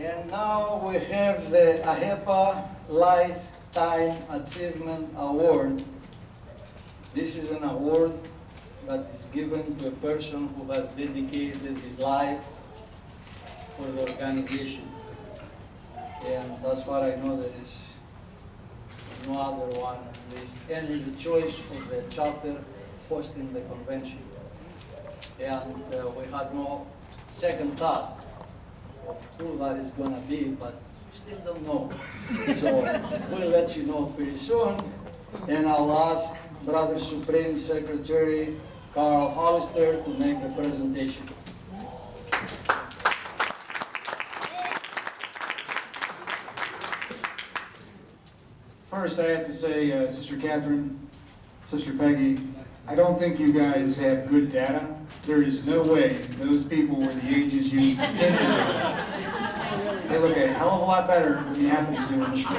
And now we have the AHEPA Lifetime Achievement Award. This is an award that is given to a person who has dedicated his life for the organization. And that's what I know, there is no other one at least. And it's a choice of the chapter hosting the convention. And we had no second thought of who that is going to be, but we still don't know. So we'll let you know pretty soon. And I'll ask Brother Supreme Secretary Carl Hollister to make the presentation. First, I have to say, Sister Catherine, Sister Peggy, I don't think you guys have good data. There is no way those people were the ages you hinted at. They look a hell of a lot better than you happen to do in the street.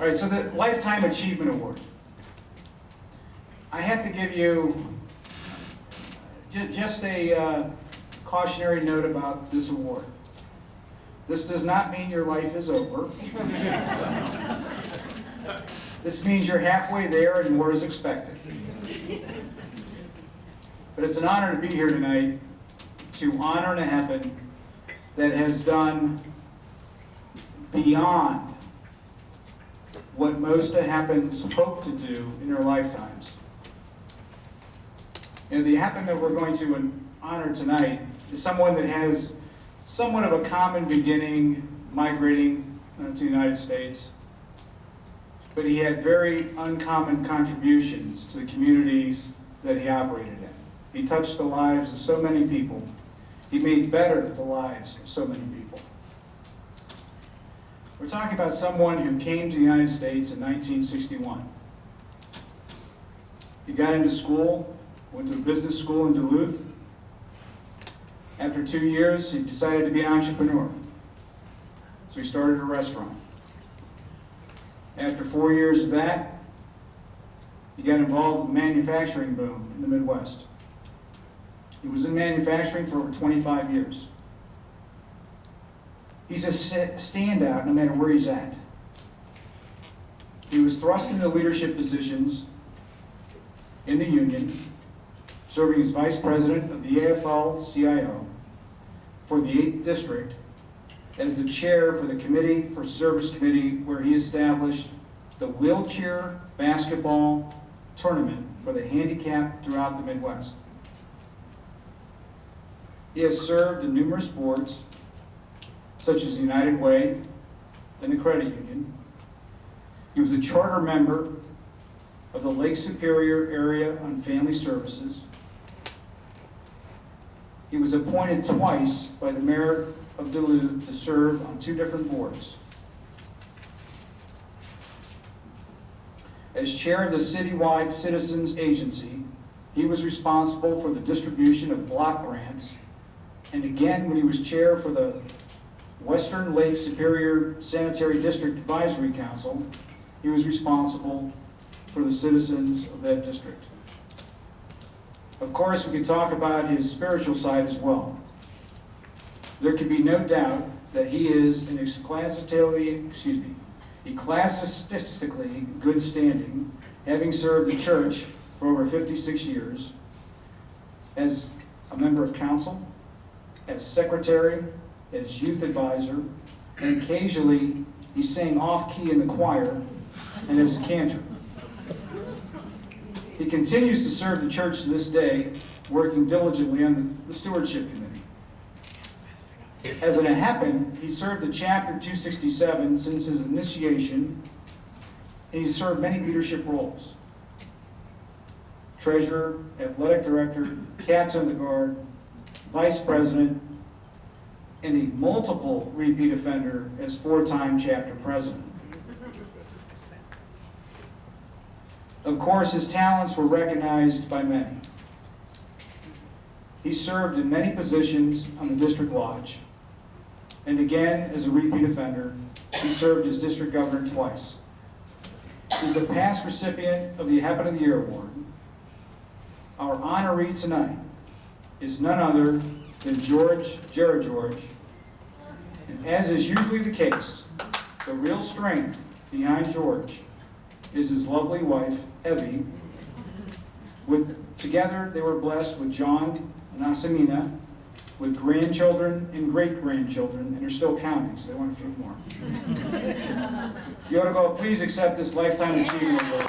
All right, so the Lifetime Achievement Award. I have to give you just a cautionary note about this award. This does not mean your life is over. This means you're halfway there and more is expected. But it's an honor to be here tonight to honor an AHEPA that has done beyond what most AHEPAs hope to do in their lifetimes. And the AHEPA that we're going to honor tonight is someone that has somewhat of a common beginning migrating to the United States, but he had very uncommon contributions to the communities that he operated in. He touched the lives of so many people. He made better the lives of so many people. We're talking about someone who came to the United States in 1961. He got into school, went to a business school in Duluth. After 2 years, he decided to be an entrepreneur. So he started a restaurant. After 4 years of that, he got involved in the manufacturing boom in the Midwest. He was in manufacturing for over 25 years. He's a standout no matter where he's at. He was thrust into leadership positions in the union, serving as vice president of the AFL-CIO for the 8th District, as the chair for the Committee for Service Committee, where he established the wheelchair basketball tournament for the handicapped throughout the Midwest. He has served in numerous boards, such as the United Way and the Credit Union. He was a charter member of the Lake Superior Area on Family Services. He was appointed twice by the mayor of Duluth to serve on 2 different boards. As chair of the citywide Citizens Agency, he was responsible for the distribution of block grants, and again when he was chair for the Western Lake Superior Sanitary District Advisory Council, he was responsible for the citizens of that district. Of course, we could talk about his spiritual side as well. There can be no doubt that he is in ecclesiastically good standing, having served the church for over 56 years as a member of council, as secretary, as youth advisor, and occasionally he sang off-key in the choir and as a cantor. He continues to serve the church to this day, working diligently on the stewardship committee. As an AHEPA, he served the Chapter 267 since his initiation, and he's served many leadership roles. Treasurer, athletic director, captain of the guard, vice president, and a multiple repeat offender as 4-time chapter president. Of course, his talents were recognized by many. He served in many positions on the district lodge, and again, as a repeat offender, he served as district governor twice. He's a past recipient of the AHEPA of the Year Award. Our honoree tonight is none other than Gerogeorge. And as is usually the case, the real strength behind George is his lovely wife, Evie. Together, they were blessed with John and Asamina, with grandchildren and great-grandchildren, and they're still counting, so they want a few more. Yotogo, please accept this Lifetime Achievement Award.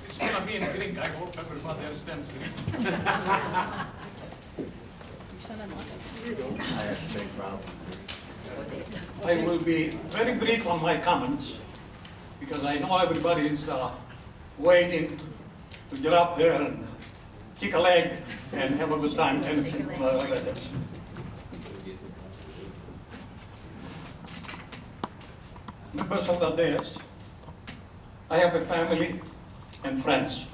It's going to be in Greek. I hope everybody understands Greek. I will be very brief on my comments because I know everybody is waiting to get up there and kick a leg and have a good time, anything like this. Members of the dais, I have a family and friends.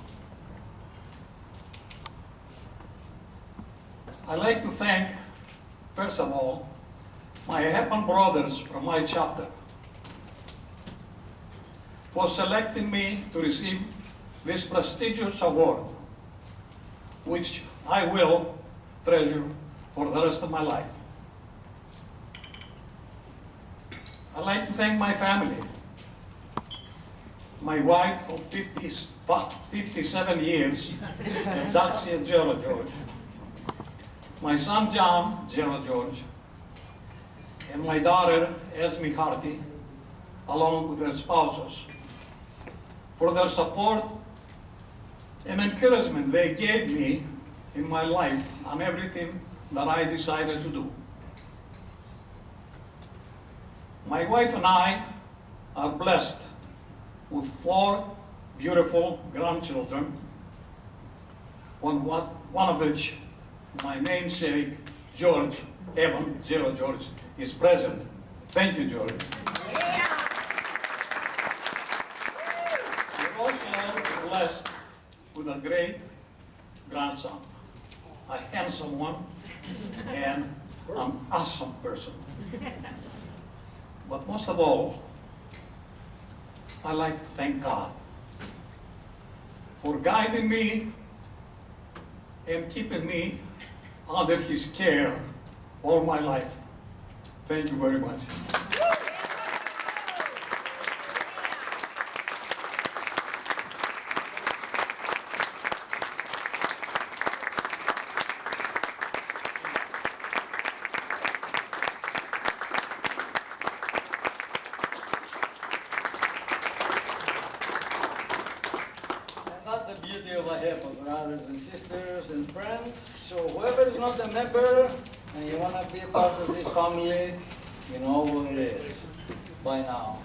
I'd like to thank, first of all, my AHEPA brothers from my chapter for selecting me to receive this prestigious award, which I will treasure for the rest of my life. I'd like to thank my family, my wife of 57 years, Daxia Gerogeorge, my son John Gerogeorge, and my daughter Esme Hardy, along with their spouses, for their support and encouragement they gave me in my life on everything that I decided to do. My wife and I are blessed with 4 beautiful grandchildren, one of which my namesake, George, Evan Gerogeorge, is present. Thank you, George. Yeah. We're also blessed with a great grandson, a handsome one, and an awesome person. But most of all, I'd like to thank God for guiding me and keeping me under His care all my life. Thank you very much. That's the beauty of AHEPA, brothers and sisters and friends. So whoever is not a member and you want to be a part of this family, you know who it is by now.